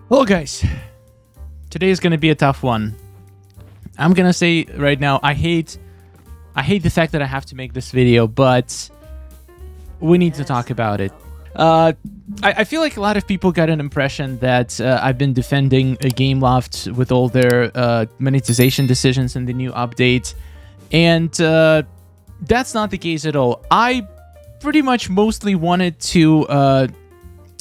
Hello guys, today is gonna be a tough one. I'm gonna say right now, I hate the fact that I have to make this video, but we need to talk about it. I feel like a lot of people got an impression that I've been defending Gameloft with all their monetization decisions in the new update, and that's not the case at all. I pretty much mostly wanted to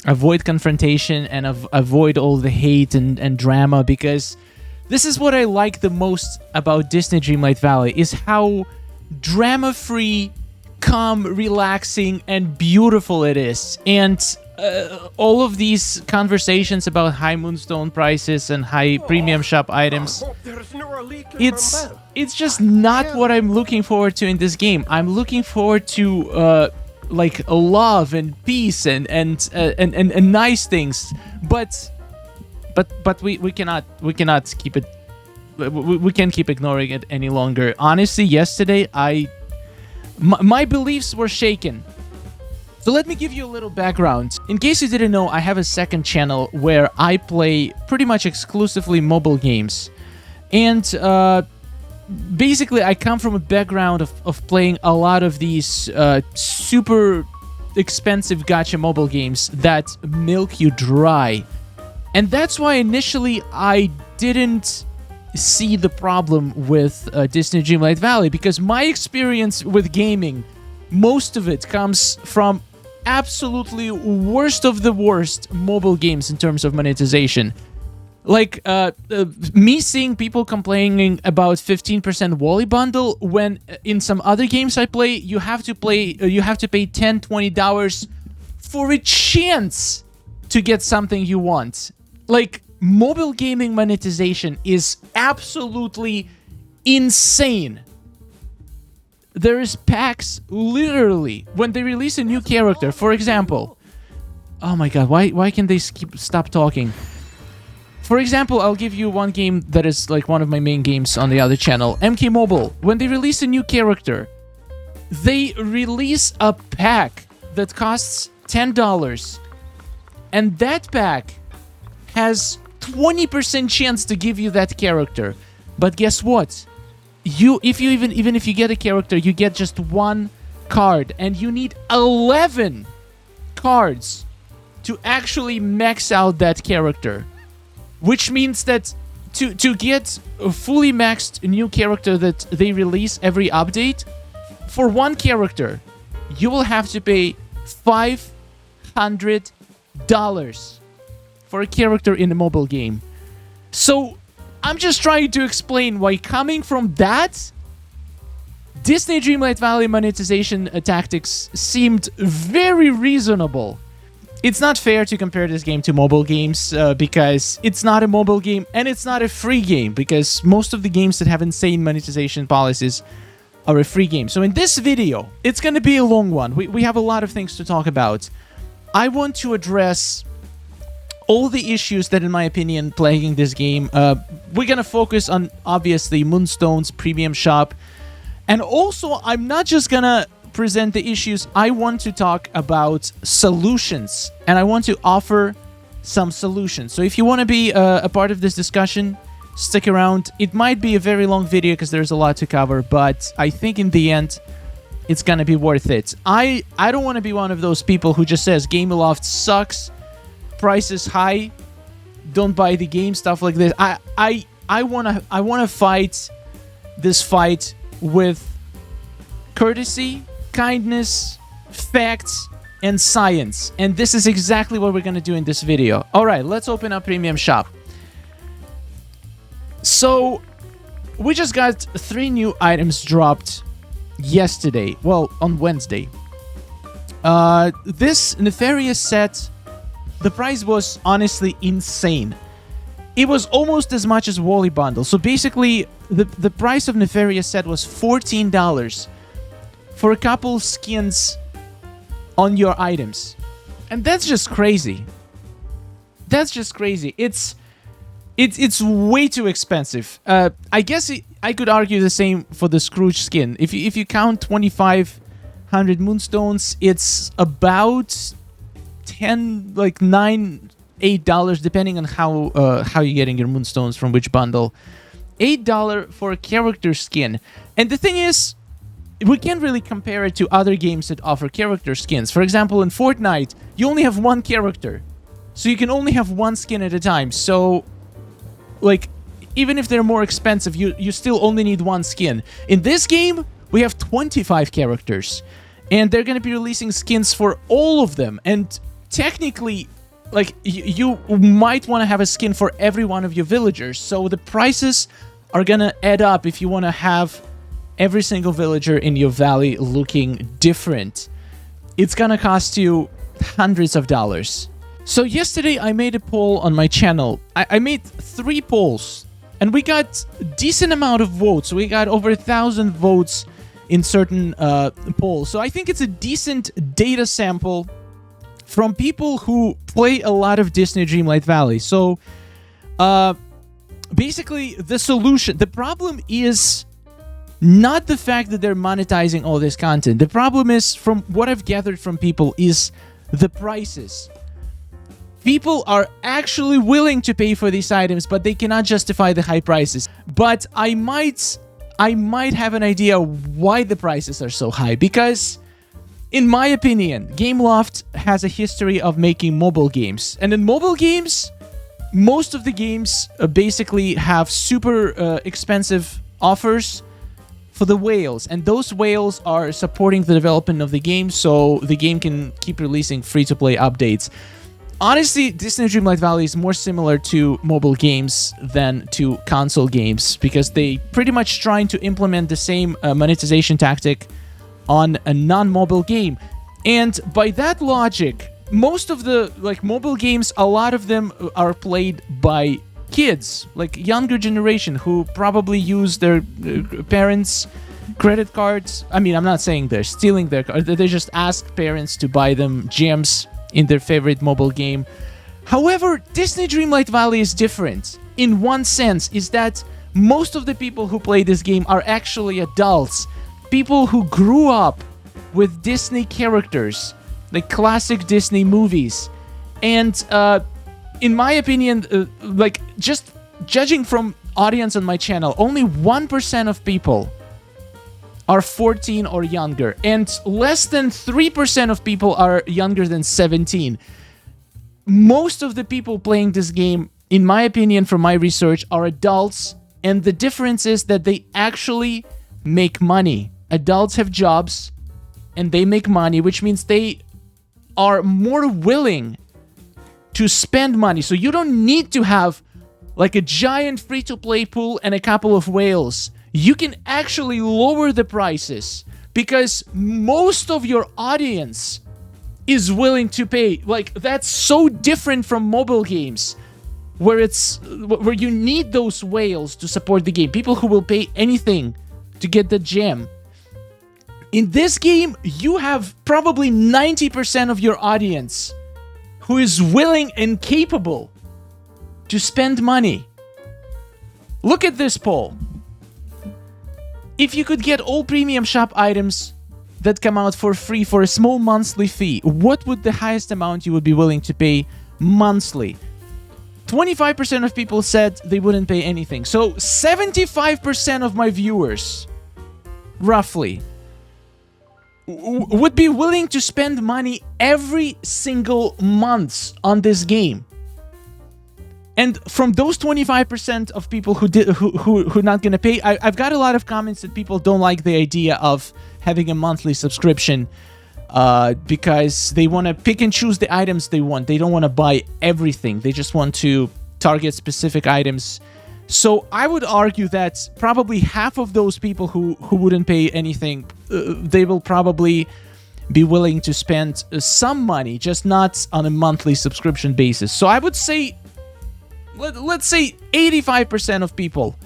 avoid confrontation and avoid all the hate and drama, because this is what I like the most about Disney Dreamlight Valley, is how drama-free, calm, relaxing, and beautiful it is. And all of these conversations about high Moonstone prices and high premium shop items, it's just not what I'm looking forward to in this game. I'm looking forward to like love and peace and nice things, but we cannot keep it. We can't keep ignoring it any longer. Honestly, yesterday my beliefs were shaken. So let me give you a little background. In case you didn't know, I have a second channel where I play pretty much exclusively mobile games, and basically, I come from a background of playing a lot of these super expensive gacha mobile games that milk you dry. And that's why initially I didn't see the problem with Disney Dreamlight Valley, because my experience with gaming, most of it comes from absolutely worst of the worst mobile games in terms of monetization. Like, me seeing people complaining about 15% Wally bundle, when in some other games I play, you have to pay $10, $20 for a chance to get something you want. Like, mobile gaming monetization is absolutely insane. There is packs, literally, when they release a new character, for example. Oh my god, why can they stop talking? For example, I'll give you one game that is like one of my main games on the other channel, MK Mobile. When they release a new character, they release a pack that costs $10, and that pack has 20% chance to give you that character. But guess what? Even if you get a character, you get just one card, and you need 11 cards to actually max out that character. Which means that to get a fully maxed new character that they release every update, for one character, you will have to pay $500 for a character in a mobile game. So I'm just trying to explain why, coming from that, Disney Dreamlight Valley monetization tactics seemed very reasonable. It's not fair to compare this game to mobile games, because it's not a mobile game and it's not a free game, because most of the games that have insane monetization policies are a free game. So in this video, it's going to be a long one. We have a lot of things to talk about. I want to address all the issues that, in my opinion, plaguing this game. We're going to focus on, obviously, Moonstone's premium shop. And also, I'm not just going to present the issues. I want to talk about solutions, and I want to offer some solutions. So if you want to be a part of this discussion, stick around. It might be a very long video because there's a lot to cover, but I think in the end it's gonna be worth it. I don't want to be one of those people who just says Gameloft sucks, price is high, don't buy the game, stuff like this. I wanna fight this fight with courtesy, kindness, facts, and science. And this is exactly what we're going to do in this video. Alright, let's open up Premium Shop. So, we just got 3 new items dropped yesterday. Well, on Wednesday. This Nefarious set, the price was honestly insane. It was almost as much as Wally Bundle. So basically, the price of Nefarious set was $14 for a couple skins on your items. And that's just crazy. That's just crazy. It's way too expensive. I guess I could argue the same for the Scrooge skin. If you count 2,500 Moonstones, it's about 9 $8, depending on how you're getting your moonstones from which bundle. $8 for a character skin. And the thing is, we can't really compare it to other games that offer character skins. For example, in Fortnite, you only have one character. So you can only have one skin at a time. So, like, even if they're more expensive, you still only need one skin. In this game, we have 25 characters. And they're going to be releasing skins for all of them. And technically, like, you might want to have a skin for every one of your villagers. So the prices are going to add up if you want to have every single villager in your valley looking different. It's going to cost you hundreds of dollars. So yesterday I made a poll on my channel. I made 3 polls. And we got a decent amount of votes. We got over 1,000 votes in certain polls. So I think it's a decent data sample from people who play a lot of Disney Dreamlight Valley. So basically the problem is not the fact that they're monetizing all this content. The problem is, from what I've gathered from people, is the prices. People are actually willing to pay for these items, but they cannot justify the high prices. But I might have an idea why the prices are so high, because in my opinion, Gameloft has a history of making mobile games. And in mobile games, most of the games basically have super expensive offers for the whales, and those whales are supporting the development of the game, so the game can keep releasing free-to-play updates. Honestly, Disney Dreamlight Valley is more similar to mobile games than to console games, because they pretty much trying to implement the same monetization tactic on a non-mobile game. And by that logic, most of the mobile games, a lot of them are played by kids, like younger generation, who probably use their parents' credit cards. I mean, I'm not saying they're stealing their cards. They just ask parents to buy them gems in their favorite mobile game. However, Disney Dreamlight Valley is different in one sense, is that most of the people who play this game are actually adults, people who grew up with Disney characters, like classic Disney movies. And in my opinion, just judging from audience on my channel, only 1% of people are 14 or younger, and less than 3% of people are younger than 17. Most of the people playing this game, in my opinion, from my research, are adults, and the difference is that they actually make money. Adults have jobs, and they make money, which means they are more willing to spend money. So you don't need to have like a giant free-to-play pool and a couple of whales. You can actually lower the prices because most of your audience is willing to pay. Like, that's so different from mobile games where you need those whales to support the game. People who will pay anything to get the gem. In this game, you have probably 90% of your audience who is willing and capable to spend money. Look at this poll. If you could get all premium shop items that come out for free for a small monthly fee, what would the highest amount you would be willing to pay monthly? 25% of people said they wouldn't pay anything. So 75% of my viewers, roughly, would be willing to spend money every single month on this game. And from those 25% of people who not gonna pay, I've got a lot of comments that people don't like the idea of having a monthly subscription because they want to pick and choose the items they want. They don't want to buy everything. They just want to target specific items. So I would argue that probably half of those people who wouldn't pay anything, they will probably be willing to spend some money, just not on a monthly subscription basis. So I would say, let's say 85% of people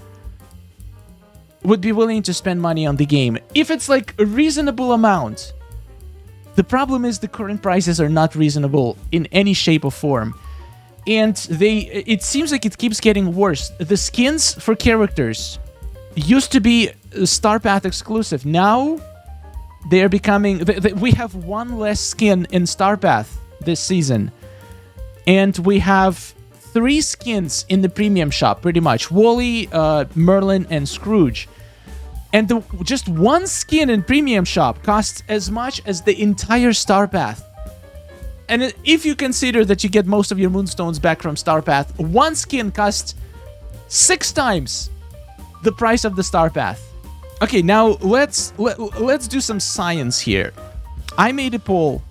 would be willing to spend money on the game. If it's like a reasonable amount. The problem is the current prices are not reasonable in any shape or form. And it seems like it keeps getting worse. The skins for characters used to be Star Path exclusive. Now they are becoming... we have one less skin in Star Path this season. And we have 3 skins in the premium shop, pretty much. Wally, Merlin, and Scrooge. And just 1 skin in premium shop costs as much as the entire Star Path. And if you consider that you get most of your Moonstones back from Star Path, 1 skin costs 6 times the price of the Star Path. Okay, now let's do some science here. I made a poll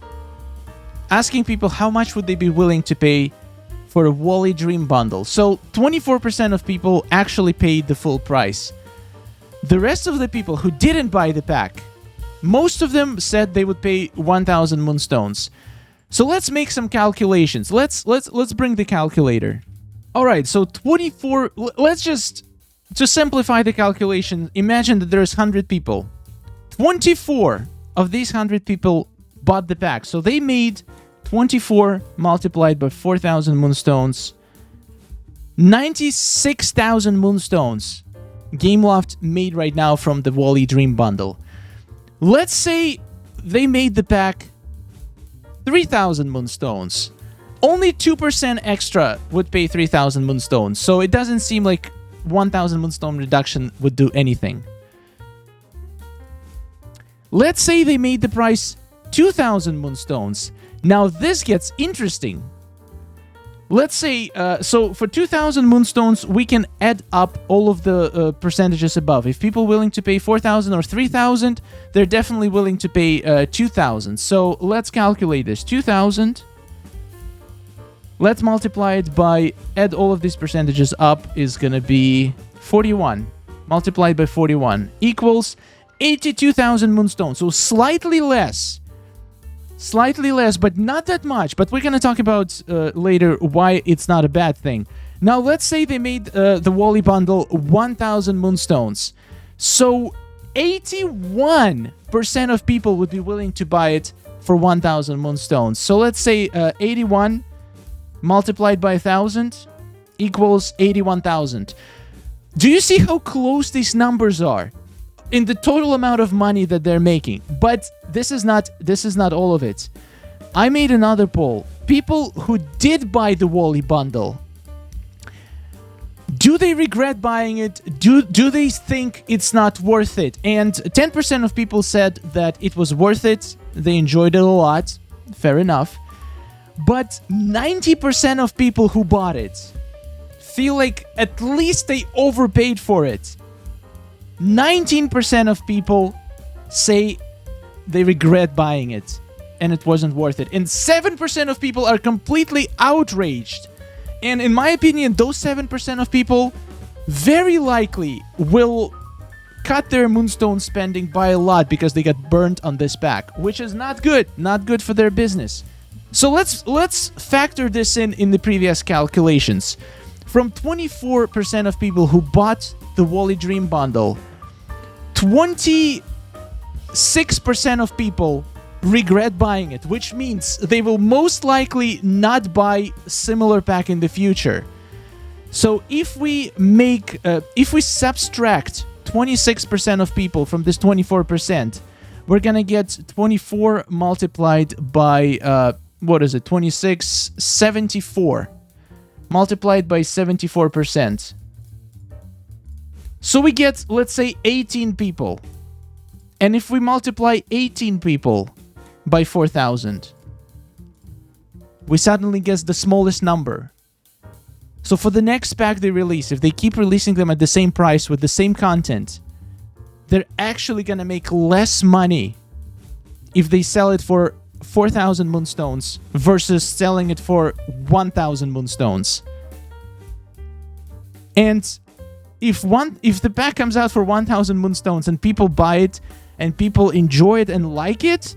asking people how much would they be willing to pay for a Wally Dream Bundle. So 24% of people actually paid the full price. The rest of the people who didn't buy the pack, most of them said they would pay 1,000 Moonstones. So let's make some calculations. Let's bring the calculator. All right, so 24. Let's just, to simplify the calculation, imagine that there's 100 people. 24 of these 100 people bought the pack. So they made 24 multiplied by 4,000 Moonstones. 96,000 Moonstones Gameloft made right now from the Wally Dream Bundle. Let's say they made the pack 3,000 Moonstones. Only 2% extra would pay 3,000 Moonstones, so it doesn't seem like 1,000 Moonstone reduction would do anything. Let's say they made the price 2,000 Moonstones. Now this gets interesting. Let's say, so for 2,000 Moonstones, we can add up all of the percentages above. If people willing to pay 4,000 or 3,000, they're definitely willing to pay 2,000. So let's calculate this. 2,000. Let's multiply it by, add all of these percentages up, is going to be 41. Multiplied by 41 equals 82,000 Moonstones. So slightly less. Slightly less, but not that much. But we're going to talk about later why it's not a bad thing. Now, let's say they made the Wally bundle 1,000 Moonstones. So 81% of people would be willing to buy it for 1,000 Moonstones. So let's say 81 multiplied by 1,000 equals 81,000. Do you see how close these numbers are in the total amount of money that they're making? But this is not all of it. I made another poll. People who did buy the Wally bundle, do they regret buying it? Do they think it's not worth it? And 10% of people said that it was worth it. They enjoyed it a lot. Fair enough. But 90% of people who bought it feel like at least they overpaid for it. 19% of people say they regret buying it and it wasn't worth it. And 7% of people are completely outraged. And in my opinion, those 7% of people very likely will cut their Moonstone spending by a lot because they got burnt on this pack, which is not good. Not good for their business. So let's factor this in the previous calculations. From 24% of people who bought the Wally Dream Bundle, 26% of people regret buying it, which means they will most likely not buy similar pack in the future. So if we subtract 26% of people from this 24%, we're gonna get 24 multiplied by 26, 74 multiplied by 74%. So we get, let's say, 18 people. And if we multiply 18 people by 4,000, we suddenly get the smallest number. So for the next pack they release, if they keep releasing them at the same price with the same content, they're actually going to make less money if they sell it for 4,000 Moonstones versus selling it for 1,000 Moonstones. And if the pack comes out for 1,000 Moonstones and people buy it and people enjoy it and like it,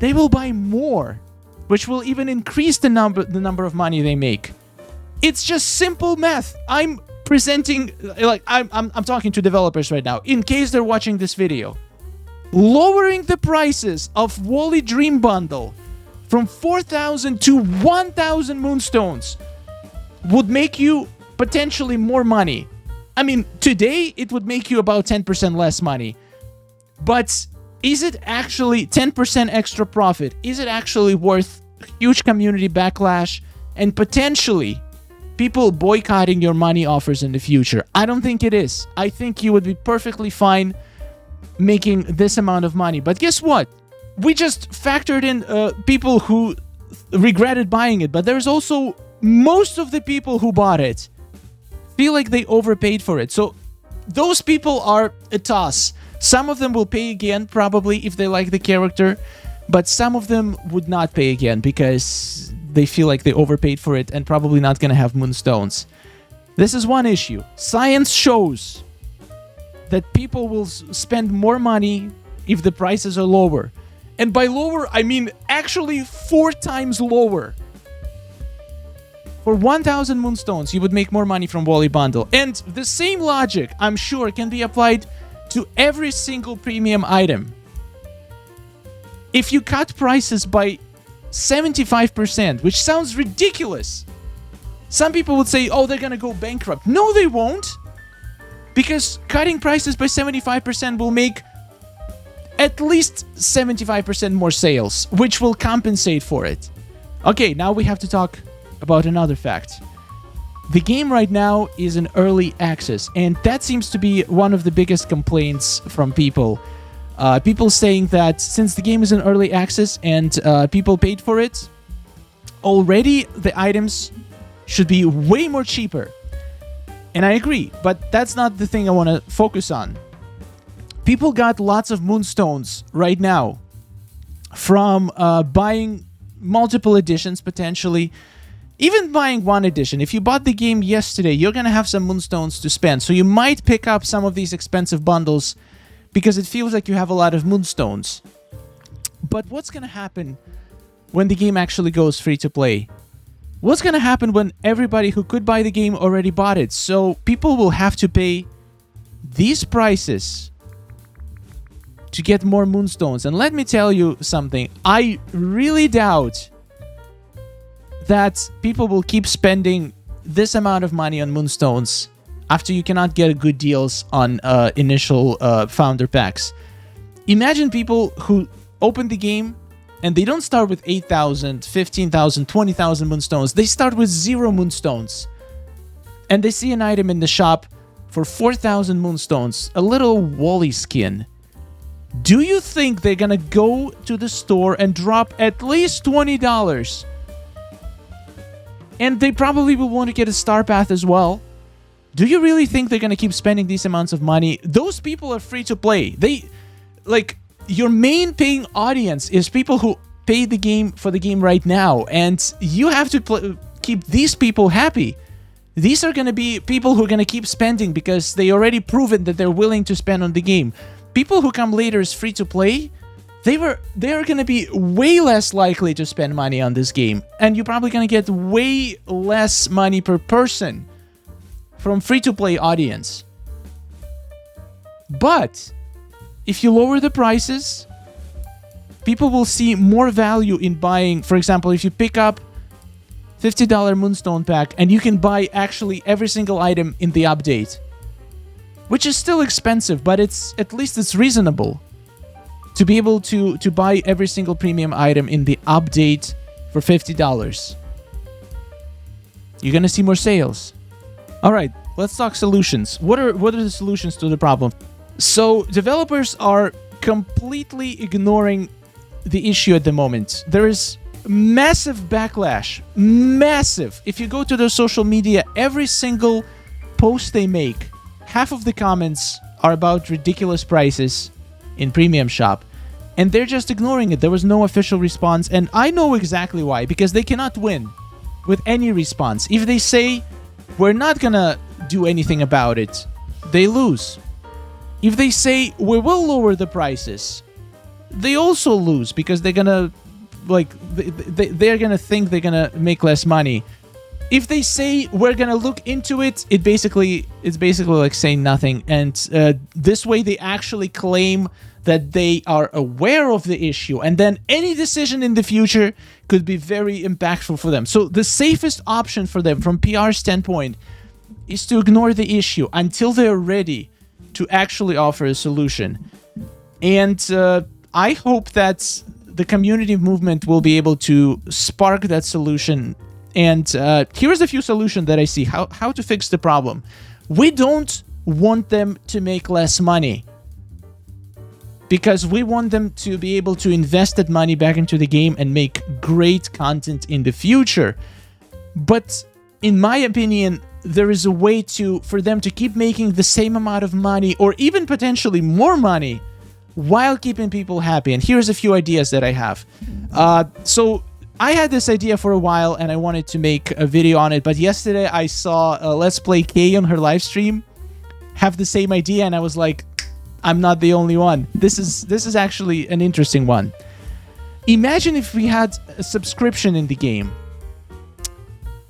they will buy more, which will even increase the number of money they make. It's just simple math. I'm presenting, like, I'm talking to developers right now in case they're watching this video. Lowering the prices of Wally Dream Bundle from 4,000 to 1,000 Moonstones would make you potentially more money. I mean, today it would make you about 10% less money. But is it actually 10% extra profit? Is it actually worth huge community backlash and potentially people boycotting your money offers in the future. I don't think it is. I think you would be perfectly fine making this amount of money. But guess what? We just factored in people who regretted buying it, but there's also most of the people who bought it feel like they overpaid for it. So those people are a toss. Some of them will pay again, probably, if they like the character, but some of them would not pay again because they feel like they overpaid for it and probably not going to have moonstones. This is one issue. Science shows that people will spend more money if the prices are lower. And by lower, I mean actually 4 times lower. For 1,000 moonstones, you would make more money from Wally Bundle. And the same logic, I'm sure, can be applied to every single premium item. If you cut prices by 75%, which sounds ridiculous. Some people would say, oh, they're gonna go bankrupt. No, they won't. Because cutting prices by 75% will make at least 75% more sales, which will compensate for it. Okay, now we have to talk about another fact. The game right now is in early access, and that seems to be one of the biggest complaints from people. People saying that since the game is in early access and people paid for it, already the items should be way more cheaper. And I agree, but that's not the thing I want to focus on. People got lots of moonstones right now from buying multiple editions, potentially. Even buying one edition. If you bought the game yesterday, you're going to have some moonstones to spend. So you might pick up some of these expensive bundles because it feels like you have a lot of moonstones. But what's going to happen when the game actually goes free to play? What's going to happen when everybody who could buy the game already bought it? So people will have to pay these prices to get more moonstones. And let me tell you something. I really doubt that people will keep spending this amount of money on moonstones after you cannot get good deals on initial founder packs. Imagine people who open the game and they don't start with 8,000, 15,000, 20,000 moonstones. They start with 0 moonstones. And they see an item in the shop for 4,000 moonstones, a little Wally skin. Do you think they're gonna go to the store and drop at least $20? And they probably will want to get a star path as well. Do you really think they're going to keep spending these amounts of money? Those people are free to play. Your main paying audience is people who pay the game for the game right now. And you have to keep these people happy. These are going to be people who are going to keep spending because they already proven that they're willing to spend on the game. People who come later as free to play, they are going to be way less likely to spend money on this game. And you're probably going to get way less money per person from free-to-play audience. But if you lower the prices, people will see more value in buying. For example, if you pick up $50 Moonstone pack and you can buy actually every single item in the update, which is still expensive, but at least it's reasonable to be able to buy every single premium item in the update for $50. You're gonna see more sales. All right, let's talk solutions. What are the solutions to the problem? So developers are completely ignoring the issue at the moment. There is massive backlash. Massive. If you go to their social media, every single post they make, half of the comments are about ridiculous prices in Premium Shop, and they're just ignoring it. There was no official response, and I know exactly why, because they cannot win with any response. If they say, we're not gonna do anything about it, they lose. If they say, we will lower the prices, they also lose, because they're gonna, they're gonna think they're gonna make less money. If they say, we're gonna look into it, it's basically like saying nothing. And this way they actually claim that they are aware of the issue, and then any decision in the future could be very impactful for them. So the safest option for them from PR standpoint is to ignore the issue until they're ready to actually offer a solution. And I hope that the community movement will be able to spark that solution And here's a few solutions that I see how to fix the problem. We don't want them to make less money, because we want them to be able to invest that money back into the game and make great content in the future. But in my opinion, there is a way for them to keep making the same amount of money, or even potentially more money, while keeping people happy. And here's a few ideas that I have. So I had this idea for a while and I wanted to make a video on it, but yesterday I saw Let's Play Kay on her live stream have the same idea, and I was like, I'm not the only one. This is actually an interesting one. Imagine if we had a subscription in the game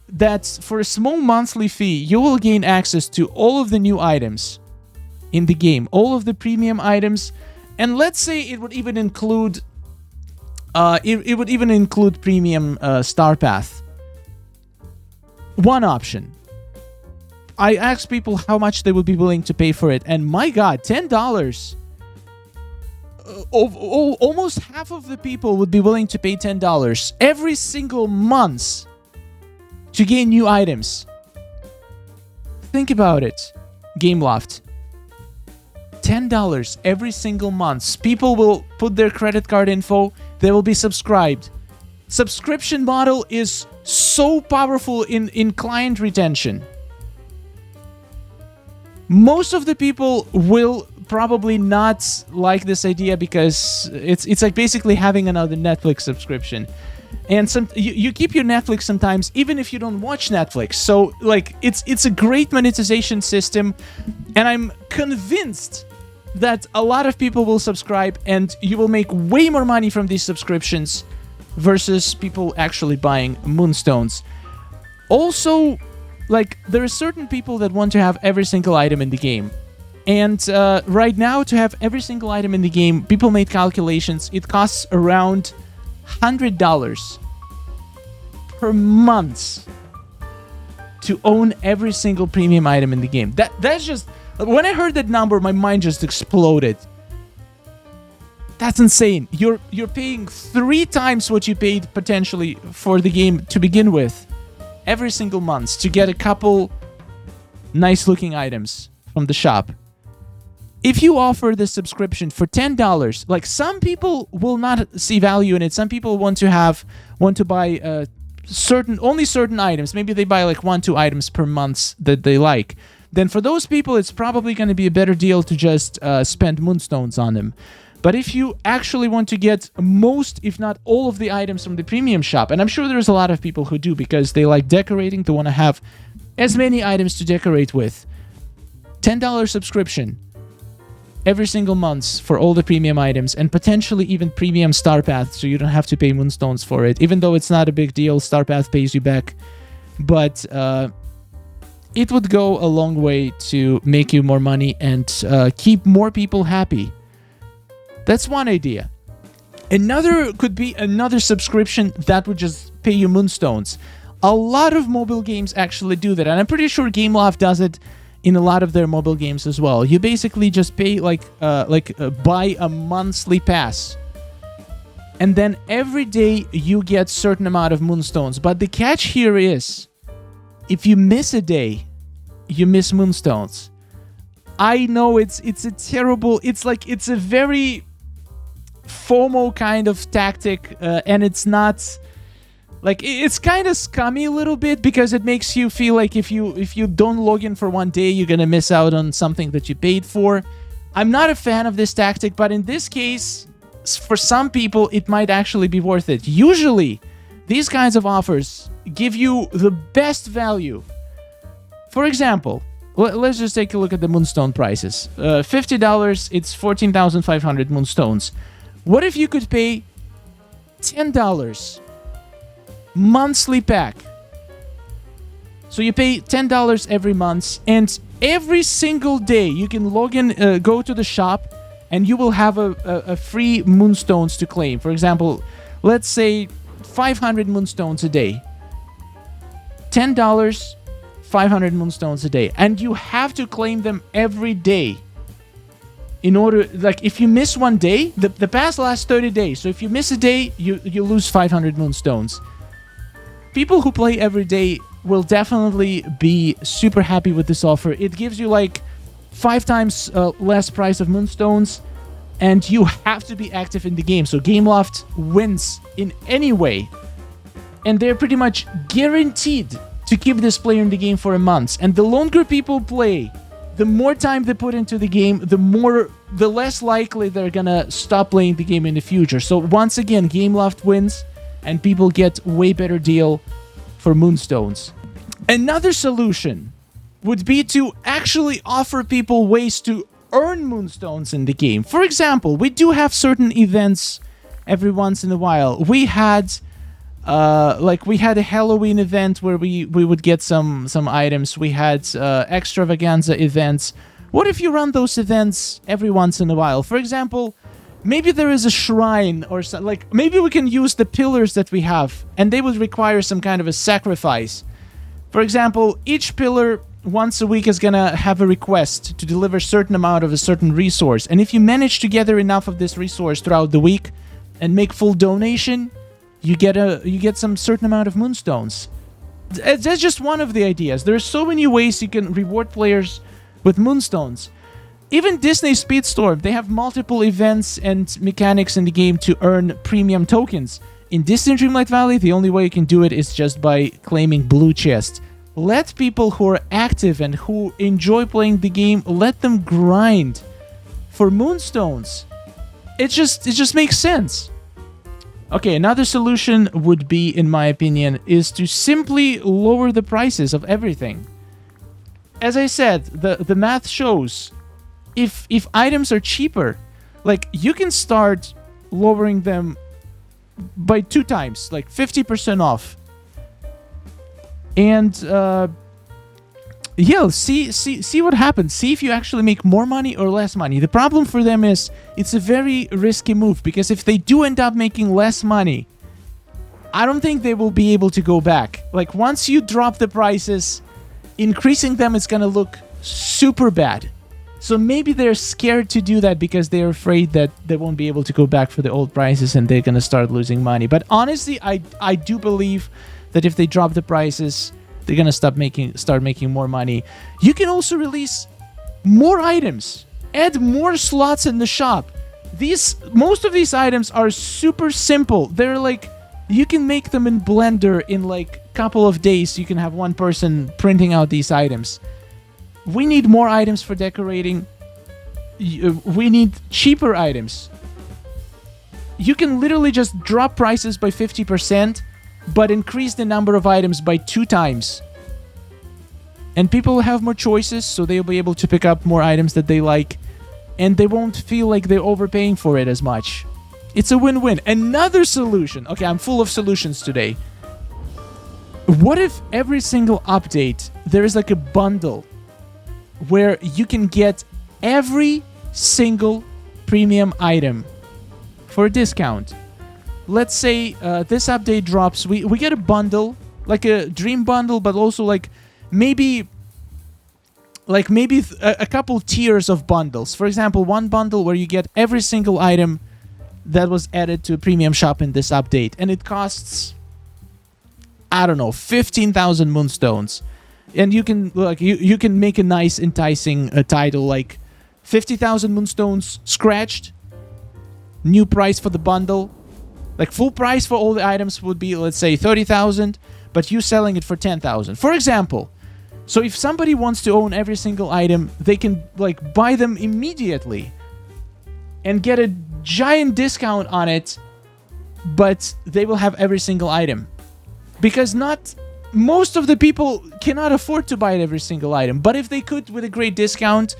that for a small monthly fee, you will gain access to all of the new items in the game, all of the premium items, and let's say it would even include premium Star Path. One option. I asked people how much they would be willing to pay for it, and my God, $10. Almost half of the people would be willing to pay $10 every single month to gain new items. Think about it, Gameloft. $10 every single month. People will put their credit card info. They will be subscribed. Subscription model is so powerful in client retention. Most of the people will probably not like this idea, because it's like basically having another Netflix subscription. And you keep your Netflix sometimes, even if you don't watch Netflix. So like it's a great monetization system, and I'm convinced that a lot of people will subscribe, and you will make way more money from these subscriptions versus people actually buying Moonstones. Also, like, there are certain people that want to have every single item in the game. And right now, to have every single item in the game, people made calculations. It costs around $100 per month to own every single premium item in the game. That's just... When I heard that number, my mind just exploded. That's insane. You're paying 3 times what you paid potentially for the game to begin with every single month to get a couple nice looking items from the shop. If you offer the subscription for $10, like, some people will not see value in it. Some people want to buy only certain items. Maybe they buy like 1-2 items per month that they like. Then for those people, it's probably going to be a better deal to just spend Moonstones on them. But if you actually want to get most, if not all, of the items from the premium shop, and I'm sure there's a lot of people who do because they like decorating, they want to have as many items to decorate with. $10 subscription every single month for all the premium items, and potentially even premium Star Path, so you don't have to pay Moonstones for it. Even though it's not a big deal, Star Path pays you back. But it would go a long way to make you more money and keep more people happy. That's one idea. Another could be another subscription that would just pay you Moonstones. A lot of mobile games actually do that, and I'm pretty sure Gameloft does it in a lot of their mobile games as well. You basically just pay buy a monthly pass, and then every day you get certain amount of Moonstones. But the catch here is, if you miss a day, you miss Moonstones. I know it's a terrible, it's a very FOMO kind of tactic, and it's not, like, it's kind of scummy a little bit, because it makes you feel like if you don't log in for one day, you're gonna miss out on something that you paid for. I'm not a fan of this tactic, but in this case, for some people, it might actually be worth it. Usually, these kinds of offers give you the best value. For example, let's just take a look at the Moonstone prices. $50, it's 14,500 Moonstones. What if you could pay $10 monthly pack? So you pay $10 every month, and every single day you can log in, go to the shop, and you will have a free Moonstones to claim. For example, let's say 500 Moonstones a day. $10, 500 Moonstones a day. And you have to claim them every day. In order, like, if you miss one day, the pass lasts 30 days. So if you miss a day, you lose 500 Moonstones. people who play every day will definitely be super happy with this offer. It gives you like 5 times less price of moonstones, and you have to be active in the game. So Gameloft wins in any way, and they're pretty much guaranteed to keep this player in the game for a month. And the longer people play, the more time they put into the game, the less likely they're gonna stop playing the game in the future. So once again, Gameloft wins, and people get way better deal for moonstones. Another solution would be to actually offer people ways to earn moonstones in the game. For example, we do have certain events every once in a while. We had a Halloween event where we would get some items. We had extravaganza events. What if you run those events every once in a while? For example, maybe there is a shrine or something. Like, maybe we can use the pillars that we have, and they would require some kind of a sacrifice. For example, each pillar once a week is gonna have a request to deliver a certain amount of a certain resource. And if you manage to gather enough of this resource throughout the week and make full donation, you get some certain amount of moonstones. That's just one of the ideas. There are so many ways you can reward players with moonstones. Even Disney Speedstorm, they have multiple events and mechanics in the game to earn premium tokens. In Disney Dreamlight Valley, the only way you can do it is just by claiming blue chest. Let people who are active and who enjoy playing the game, let them grind for moonstones. It just makes sense. Okay, another solution would be, in my opinion, is to simply lower the prices of everything. As I said, the math shows if items are cheaper, like, you can start lowering them by 2 times, like 50% off. And yeah, see what happens. See if you actually make more money or less money. The problem for them is it's a very risky move, because if they do end up making less money, I don't think they will be able to go back. Like, once you drop the prices, increasing them is gonna look super bad. So maybe they're scared to do that because they're afraid that they won't be able to go back for the old prices and they're gonna start losing money. But honestly, I do believe that if they drop the prices, they're gonna start making more money. You can also release more items, add more slots in the shop. Most of these items are super simple. They're like, you can make them in Blender in like a couple of days. You can have one person printing out these items. We need more items for decorating. We need cheaper items. You can literally just drop prices by 50%, but increase the number of items by 2 times. And people will have more choices, so they'll be able to pick up more items that they like, and they won't feel like they're overpaying for it as much. It's a win-win. Another solution. Okay, I'm full of solutions today. What if every single update, there is like a bundle where you can get every single premium item for a discount? Let's say this update drops. We get a bundle, like a dream bundle, but also like maybe a couple tiers of bundles. For example, one bundle where you get every single item that was added to a premium shop in this update, and it costs, I don't know, 15,000 moonstones. And you can you can make a nice enticing title like 50,000 moonstones scratched, new price for the bundle. Like, full price for all the items would be, let's say, 30,000, but you selling it for 10,000, for example. So if somebody wants to own every single item, they can like buy them immediately and get a giant discount on it, but they will have every single item, because most of the people cannot afford to buy every single item. But if they could with a great discount,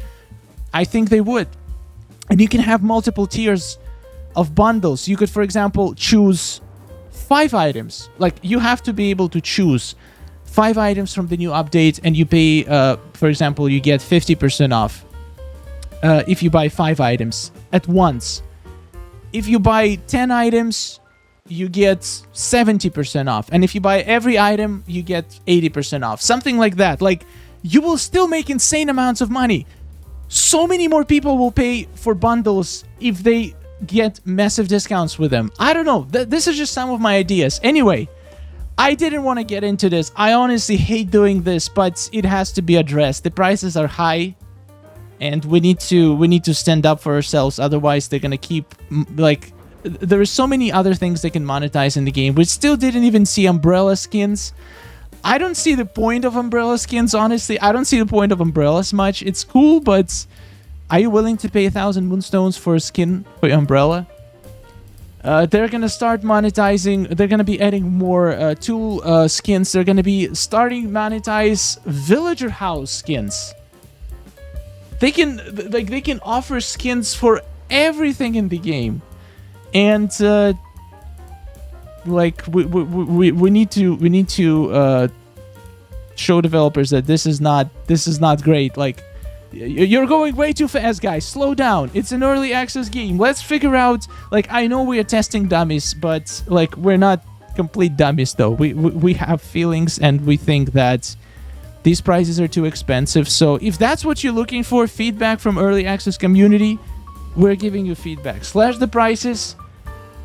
I think they would. And you can have multiple tiers of bundles. You could, for example, choose 5 items. Like, you have to be able to choose 5 items from the new update, and you pay, for example, you get 50% off if you buy 5 items at once. If you buy 10 items, you get 70% off. And if you buy every item, you get 80% off. Something like that. Like, you will still make insane amounts of money. So many more people will pay for bundles if they get massive discounts with them. I don't know. This is just some of my ideas. Anyway, I didn't want to get into this. I honestly hate doing this, but it has to be addressed. The prices are high, and we need to stand up for ourselves. Otherwise, they're gonna keep like. There are so many other things they can monetize in the game. We still didn't even see umbrella skins. I don't see the point of umbrella skins, honestly. I don't see the point of umbrellas much. It's cool, but are you willing to pay 1,000 moonstones for a skin for your umbrella? They're gonna start monetizing. They're gonna be adding more tool skins. They're gonna be starting monetize villager house skins. They can offer skins for everything in the game. And like we need to show developers that this is not great. Like, you're going way too fast, guys. Slow down. It's an early access game. Let's figure out. Like, I know we are testing dummies, but like we're not complete dummies though. We have feelings, and we think that these prices are too expensive. So if that's what you're looking for, feedback from early access community, we're giving you feedback. Slash the prices,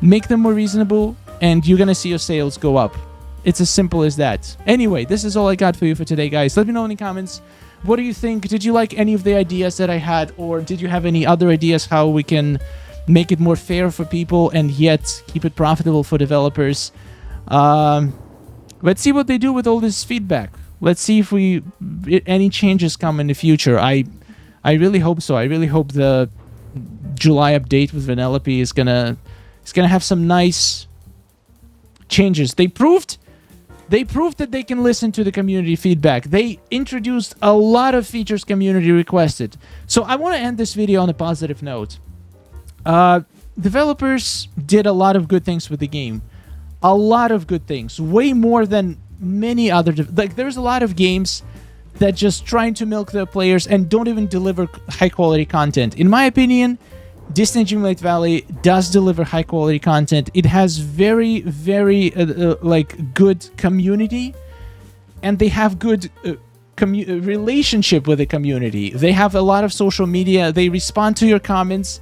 make them more reasonable, and you're gonna see your sales go up. It's as simple as that. Anyway, this is all I got for you for today, guys. Let me know in the comments. What do you think? Did you like any of the ideas that I had, or did you have any other ideas how we can make it more fair for people and yet keep it profitable for developers? Let's see what they do with all this feedback. Let's see if any changes come in the future. I really hope so. I really hope the July update with Vanellope is gonna have some nice changes. They proved that they can listen to the community feedback. They introduced a lot of features community requested. So I want to end this video on a positive note. Developers did a lot of good things with the game. A lot of good things. Way more than many other... Like, there's a lot of games that just trying to milk their players and don't even deliver high-quality content. In my opinion, Disney Dreamlight Valley does deliver high-quality content. It has very, very, like, good community, and they have good relationship with the community. They have a lot of social media. They respond to your comments.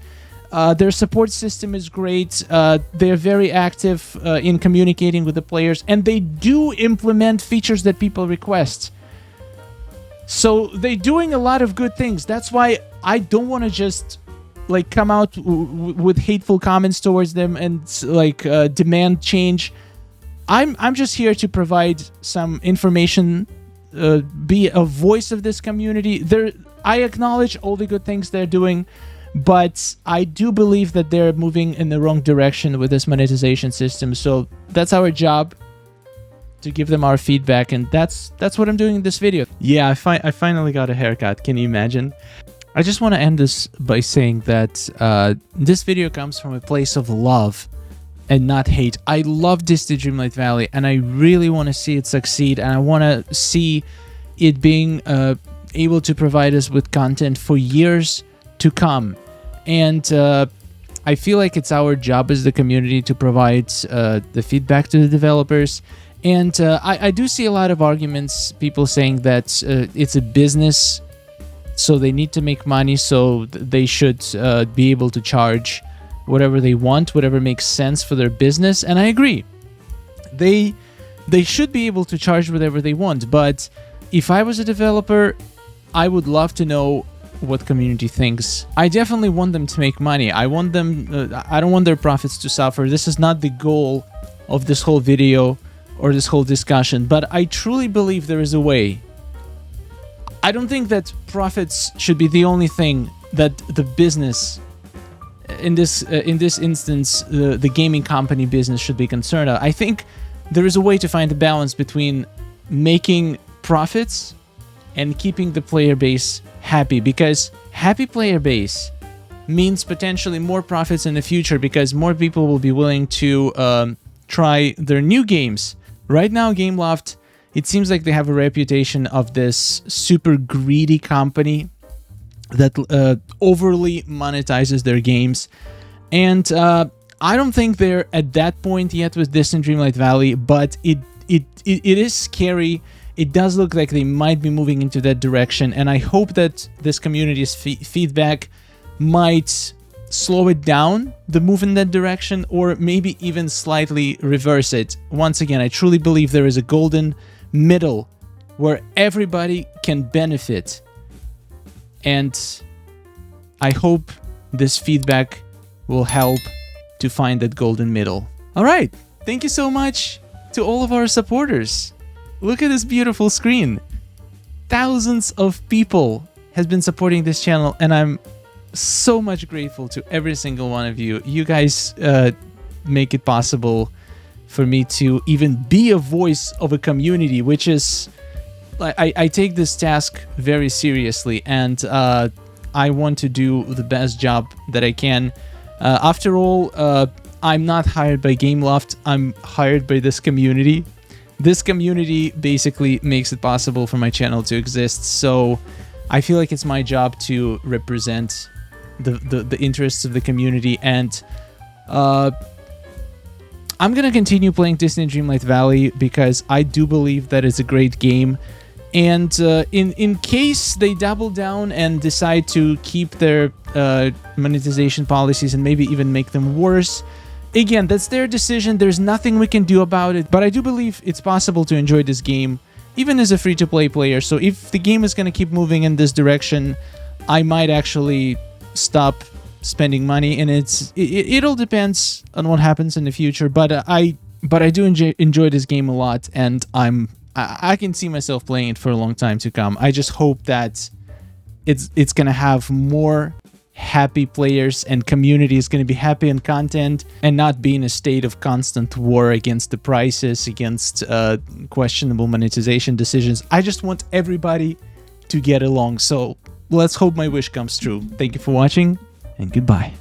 Their support system is great. They're very active in communicating with the players, and they do implement features that people request. So they're doing a lot of good things. That's why I don't want to just like come out with hateful comments towards them and like demand change. I'm just here to provide some information, be a voice of this community. I acknowledge all the good things they're doing, but I do believe that they're moving in the wrong direction with this monetization system. So that's our job, to give them our feedback, and that's what I'm doing in this video. Yeah, I finally got a haircut. Can you imagine? I just want to end this by saying that this video comes from a place of love and not hate. I love Disney Dreamlight Valley, and I really want to see it succeed, and I want to see it being able to provide us with content for years to come. And I feel like it's our job as the community to provide the feedback to the developers. And I do see a lot of arguments, people saying that it's a business, so they need to make money, so they should be able to charge whatever they want, whatever makes sense for their business. And I agree. They should be able to charge whatever they want. But if I was a developer, I would love to know what community thinks. I definitely want them to make money. I want them. I don't want their profits to suffer. This is not the goal of this whole video or this whole discussion, but I truly believe there is a way. I don't think that profits should be the only thing that the business, in this instance, the gaming company business, should be concerned of. I think there is a way to find a balance between making profits and keeping the player base happy, because happy player base means potentially more profits in the future, because more people will be willing to try their new games. Right now, Gameloft, it seems like they have a reputation of this super greedy company that overly monetizes their games. And I don't think they're at that point yet with Disney Dreamlight Valley, but it is scary. It does look like they might be moving into that direction, and I hope that this community's feedback might slow it down, the move in that direction, or maybe even slightly reverse it. Once again, I truly believe there is a golden middle where everybody can benefit. And I hope this feedback will help to find that golden middle. All right, thank you so much to all of our supporters. Look at this beautiful screen. Thousands of people has been supporting this channel, and I'm so much grateful to every single one of you. You guys make it possible for me to even be a voice of a community, which is, I take this task very seriously, and I want to do the best job that I can. After all, I'm not hired by Gameloft, I'm hired by this community. This community basically makes it possible for my channel to exist, so I feel like it's my job to represent the interests of the community, and I'm gonna continue playing Disney Dreamlight Valley because I do believe that it's a great game. And in case they double down and decide to keep their monetization policies and maybe even make them worse, again, that's their decision. There's nothing we can do about it. But I do believe it's possible to enjoy this game, even as a free-to-play player. So if the game is going to keep moving in this direction, I might actually stop spending money. And it all depends on what happens in the future. But I do enjoy this game a lot, and I can see myself playing it for a long time to come. I just hope that it's gonna have more happy players, and community is gonna be happy in content and not be in a state of constant war against the prices, against questionable monetization decisions. I just want everybody to get along. So let's hope my wish comes true. Thank you for watching, and goodbye.